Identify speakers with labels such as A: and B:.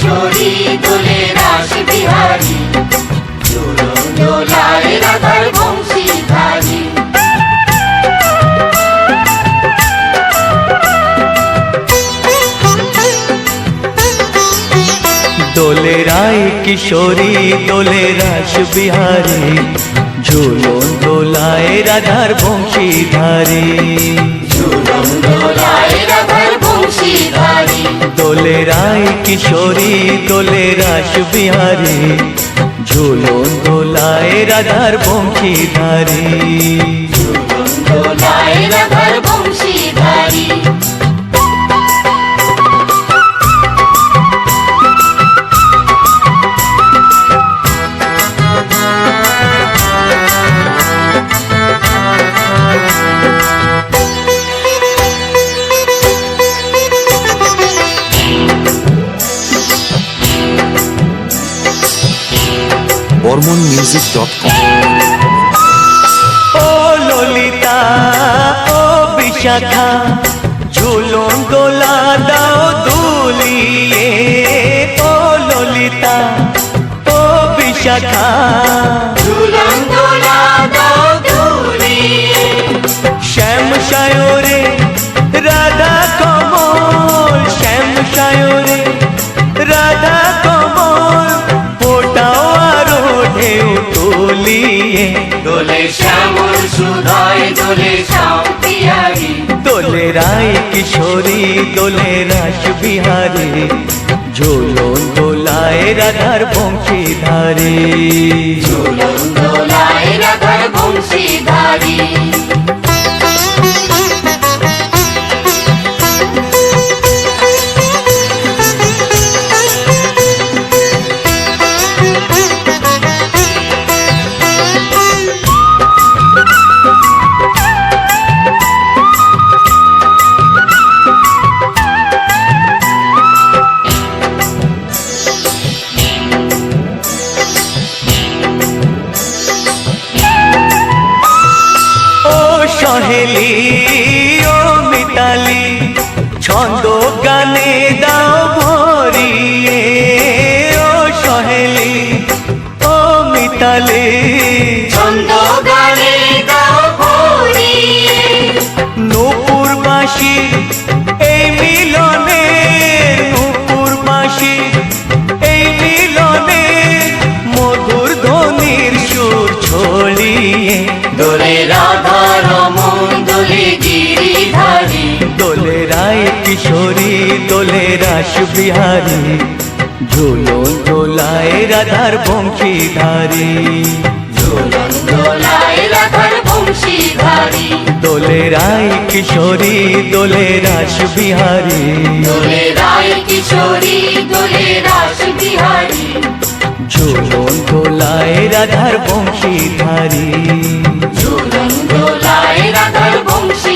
A: কিশোরী দোলে রাস বিহারী, ঝুলন দোলায় রাধার বংশীধারী।
B: দোলে রায় কিশোরী দোলে রাস বিহারী, ঝুলন দোলায় রাধার বংশীধারী।
A: ঝুলন দোলায় রাধার বংশীধারী।
B: দোলে রায় কিশোরী দোলে রাস বিহারী, ঝুলন দোলায় রাধার বংশীধারী।
A: ঝুলন দোলায় রাধার বংশীধারী।
C: BormonMusic.com।
B: ও ললিতা ও বিশাখা, ঝুলন দোলা দাও দুলিয়ে। ও ললিতা ও বিশাখা,
A: ঝুলন দোলা দাও দুলিয়ে।
B: শ্যাম সায়রে রাধা কমল, শ্যাম সায়রে রাধা কমল, ফোটাও আরো ঢেউ তুলিয়ে।
A: দোলে শ্যামল সুধায় দোলে শ্যাম বিহারী।
B: দোলে রায় কিশোরী দোলে রাস বিহারী, ঝুলন দোলায় রাধার বংশীধারী।
A: ঝুলন দোলায় রাধার বংশীধারী।
B: সহেলি ও মিতালি, ছন্দ গানে দাও ভরিয়ে। ও সহেলি ও মিতালি,
A: ছন্দ গানে দাও ভরিয়ে।
B: নূপুর বাঁশি এই মিলনে, নূপুর বাঁশি এই মিলনে, মধুর ধ্বনির সুর ছড়িয়ে।
A: দোলে রাধা রমন দোলে গিরিধারী।
B: দোলে রায় কিশোরী দোলে রাস বিহারী, ঝুলন দোলায় রাধার বংশীধারী।
A: ঝুলন দোলায় রাধার বংশীধারী।
B: দোলে রায় কিশোরী দোলে রাস বিহারী,
A: দোলে রায় কিশোরী দোলে রাস বিহারী।
B: ঝুলন দোলায় রাধার বংশীধারী।
A: ঝুলন দোলায় রাধার বংশী